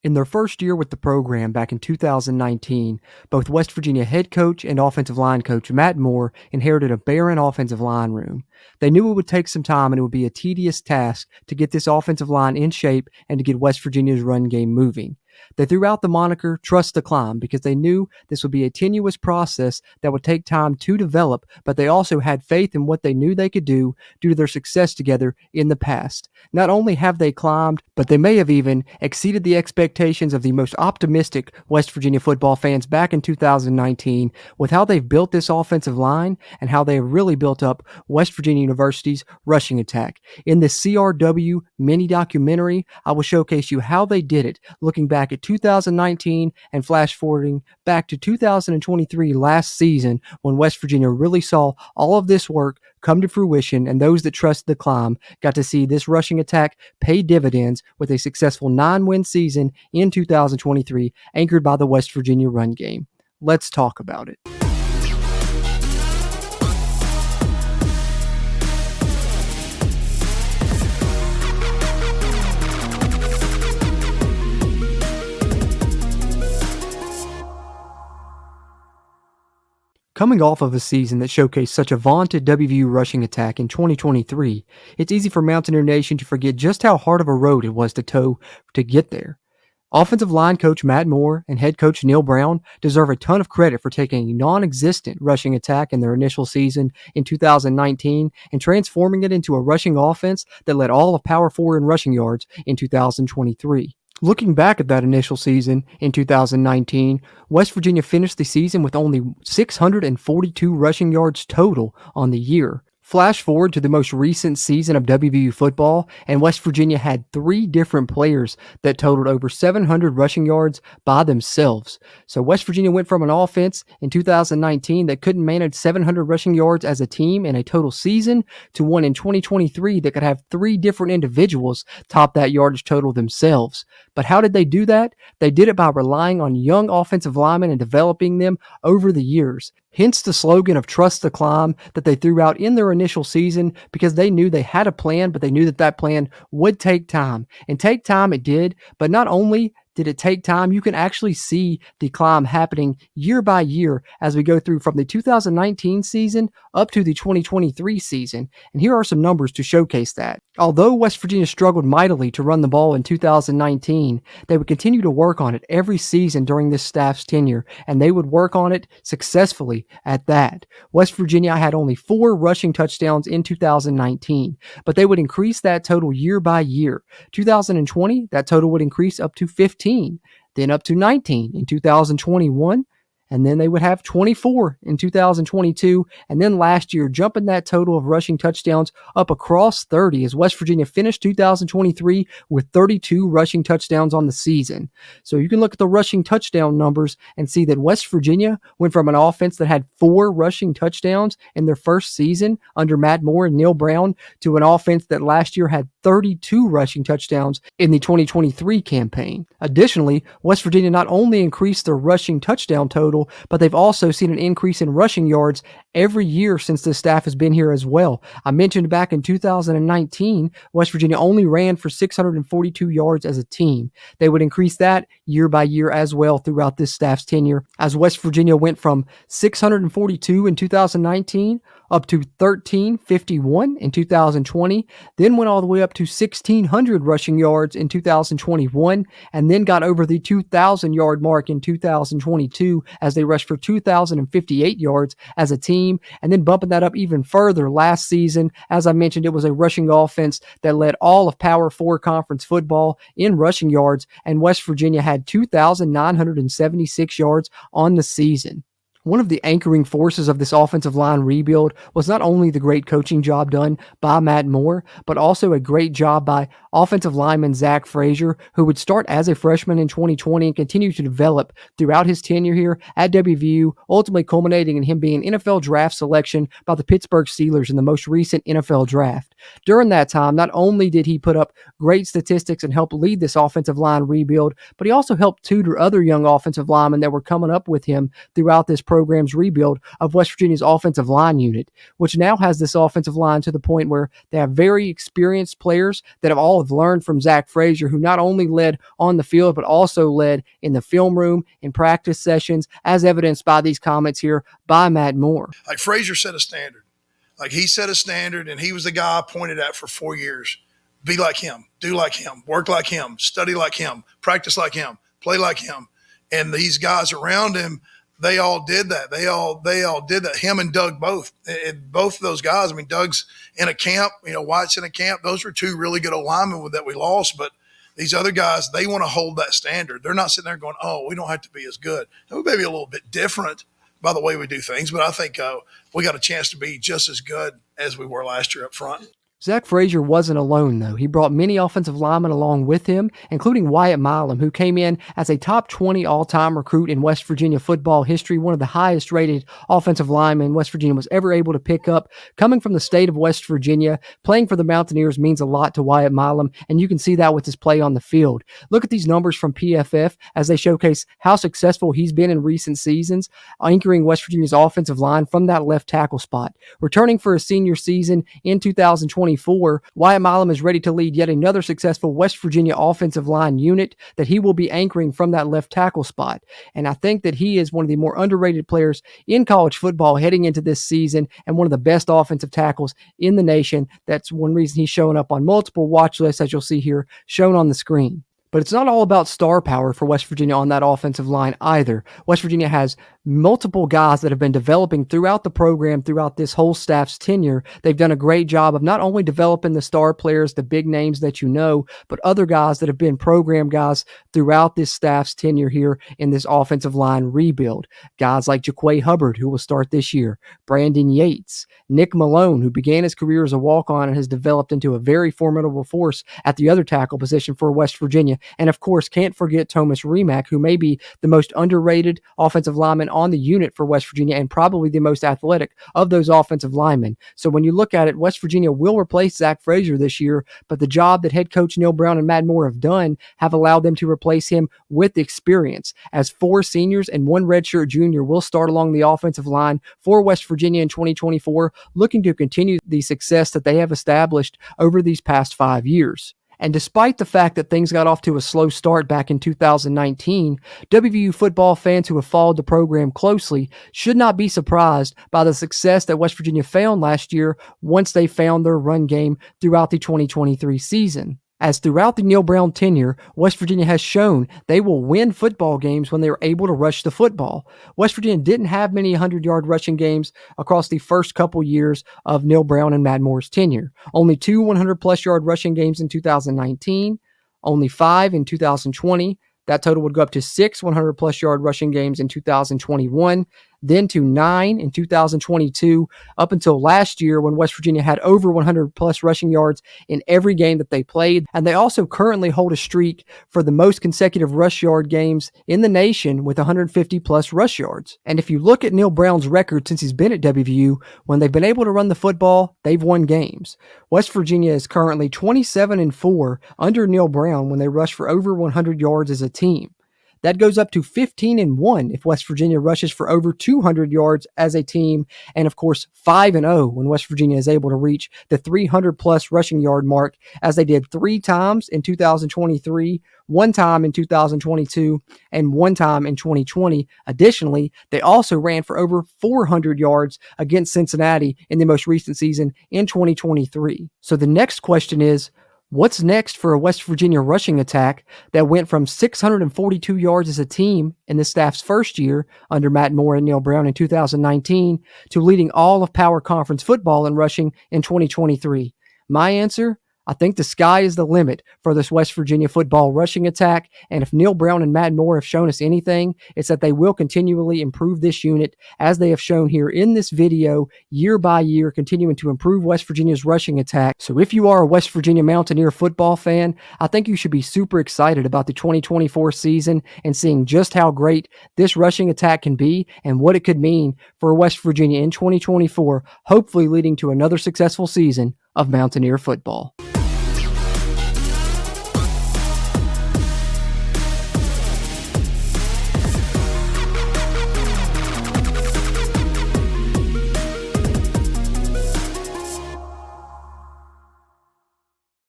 In their first year with the program back in 2019, both West Virginia head coach and offensive line coach Matt Moore inherited a barren offensive line room. They knew it would take some time and it would be a tedious task to get this offensive line in shape and to get West Virginia's run game moving. They threw out the moniker Trust the Climb because they knew this would be a tenuous process that would take time to develop, but they also had faith in what they knew they could do due to their success together in the past. Not only have they climbed, but they may have even exceeded the expectations of the most optimistic West Virginia football fans back in 2019 with how they've built this offensive line and how they have really built up West Virginia University's rushing attack. In this CRW mini documentary, I will showcase you how they did it, looking back at 2019 and flash forwarding back to 2023 last season when West Virginia really saw all of this work come to fruition, and those that trusted the climb got to see this rushing attack pay dividends with a successful 9-win season in 2023 anchored by the West Virginia run game. Let's talk about it. Coming off of a season that showcased such a vaunted WVU rushing attack in 2023, it's easy for Mountaineer Nation to forget just how hard of a road it was to toe to get there. Offensive line coach Matt Moore and head coach Neal Brown deserve a ton of credit for taking a non-existent rushing attack in their initial season in 2019 and transforming it into a rushing offense that led all of Power 4 in rushing yards in 2023. Looking back at that initial season in 2019, West Virginia finished the season with only 642 rushing yards total on the year. Flash forward to the most recent season of WVU football, and West Virginia had 3 different players that totaled over 700 rushing yards by themselves. So West Virginia went from an offense in 2019 that couldn't manage 700 rushing yards as a team in a total season to one in 2023 that could have 3 different individuals top that yardage total themselves. But how did they do that? They did it by relying on young offensive linemen and developing them over the years. Hence the slogan of Trust the Climb that they threw out in their initial season, because they knew they had a plan, but they knew that that plan would take time. And take time it did, but not only did it take time, you can actually see the climb happening year by year as we go through from the 2019 season up to the 2023 season. And here are some numbers to showcase that. Although West Virginia struggled mightily to run the ball in 2019, they would continue to work on it every season during this staff's tenure, and they would work on it successfully at that. West Virginia had only 4 rushing touchdowns in 2019, but they would increase that total year by year. 2020, that total would increase up to 15, then up to 19 in 2021, and then they would have 24 in 2022, and then last year jumping that total of rushing touchdowns up across 30 as West Virginia finished 2023 with 32 rushing touchdowns on the season. So you can look at the rushing touchdown numbers and see that West Virginia went from an offense that had 4 rushing touchdowns in their first season under Matt Moore and Neal Brown to an offense that last year had 32 rushing touchdowns in the 2023 campaign. Additionally, West Virginia not only increased their rushing touchdown total, but they've also seen an increase in rushing yards every year since the staff has been here as well. I mentioned back in 2019, West Virginia only ran for 642 yards as a team. They would increase that year by year as well throughout this staff's tenure, as West Virginia went from 642 in 2019 up to 1351 in 2020, then went all the way up to 1,600 rushing yards in 2021, and then got over the 2,000 yard mark in 2022 as they rushed for 2,058 yards as a team, and then bumping that up even further last season. As I mentioned, it was a rushing offense that led all of Power 4 conference football in rushing yards, and West Virginia had 2,976 yards on the season. One of the anchoring forces of this offensive line rebuild was not only the great coaching job done by Matt Moore, but also a great job by offensive lineman Zach Frazier, who would start as a freshman in 2020 and continue to develop throughout his tenure here at WVU, ultimately culminating in him being an NFL draft selection by the Pittsburgh Steelers in the most recent NFL draft. During that time, not only did he put up great statistics and help lead this offensive line rebuild, but he also helped tutor other young offensive linemen that were coming up with him throughout this program's rebuild of West Virginia's offensive line unit, which now has this offensive line to the point where they have very experienced players that have learned from Zach Frazier, who not only led on the field, but also led in the film room, in practice sessions, as evidenced by these comments here by Matt Moore. Like Frazier set a standard. Like he set a standard, and he was the guy I pointed at for 4 years. Be like him, do like him, work like him, study like him, practice like him, play like him. And these guys around him, they all did that. They all did that. Him and Doug both. And both of those guys, I mean, Doug's in a camp, White's in a camp. Those were two really good linemen that we lost, but these other guys, they want to hold that standard. They're not sitting there going, oh, we don't have to be as good. We may be a little bit different by the way we do things, but I think we got a chance to be just as good as we were last year up front. Zach Frazier wasn't alone, though. He brought many offensive linemen along with him, including Wyatt Milam, who came in as a top 20 all-time recruit in West Virginia football history, one of the highest-rated offensive linemen West Virginia was ever able to pick up. Coming from the state of West Virginia, playing for the Mountaineers means a lot to Wyatt Milam, and you can see that with his play on the field. Look at these numbers from PFF as they showcase how successful he's been in recent seasons, anchoring West Virginia's offensive line from that left tackle spot. Returning for a senior season in 2024, Wyatt Milam is ready to lead yet another successful West Virginia offensive line unit that he will be anchoring from that left tackle spot. And I think that he is one of the more underrated players in college football heading into this season and one of the best offensive tackles in the nation. That's one reason he's showing up on multiple watch lists, as you'll see here shown on the screen. But it's not all about star power for West Virginia on that offensive line either. West Virginia has multiple guys that have been developing throughout the program, throughout this whole staff's tenure. They've done a great job of not only developing the star players, the big names that you know, but other guys that have been program guys throughout this staff's tenure here in this offensive line rebuild. Guys like Jaquay Hubbard, who will start this year, Brandon Yates, Nick Malone, who began his career as a walk-on and has developed into a very formidable force at the other tackle position for West Virginia. And of course, can't forget Thomas Remack, who may be the most underrated offensive lineman on the unit for West Virginia and probably the most athletic of those offensive linemen. So when you look at it, West Virginia will replace Zach Frazier this year, but the job that head coach Neal Brown and Matt Moore have done have allowed them to replace him with experience, as 4 seniors and 1 redshirt junior will start along the offensive line for West Virginia in 2024, looking to continue the success that they have established over these past 5 years. And despite the fact that things got off to a slow start back in 2019, WVU football fans who have followed the program closely should not be surprised by the success that West Virginia found last year once they found their run game throughout the 2023 season. As throughout the Neal Brown tenure, West Virginia has shown they will win football games when they are able to rush the football. West Virginia didn't have many 100-yard rushing games across the first couple years of Neal Brown and Matt Moore's tenure. Only 2 100-plus yard rushing games in 2019, only 5 in 2020. That total would go up to 6 100-plus yard rushing games in 2021, then to 9 in 2022, up until last year when West Virginia had over 100-plus rushing yards in every game that they played. And they also currently hold a streak for the most consecutive rush yard games in the nation with 150-plus rush yards. And if you look at Neal Brown's record since he's been at WVU, when they've been able to run the football, they've won games. West Virginia is currently 27-4 under Neal Brown when they rush for over 100 yards as a team. That goes up to 15-1 if West Virginia rushes for over 200 yards as a team, and of course 5-0 when West Virginia is able to reach the 300-plus rushing yard mark, as they did 3 times in 2023, 1 time in 2022, and 1 time in 2020. Additionally, they also ran for over 400 yards against Cincinnati in the most recent season in 2023. So the next question is, what's next for a West Virginia rushing attack that went from 642 yards as a team in the staff's first year under Matt Moore and Neal Brown in 2019 to leading all of Power Conference football in rushing in 2023? My answer, I think the sky is the limit for this West Virginia football rushing attack, and if Neal Brown and Matt Moore have shown us anything, it's that they will continually improve this unit, as they have shown here in this video, year by year, continuing to improve West Virginia's rushing attack. So if you are a West Virginia Mountaineer football fan, I think you should be super excited about the 2024 season and seeing just how great this rushing attack can be and what it could mean for West Virginia in 2024, hopefully leading to another successful season of Mountaineer football.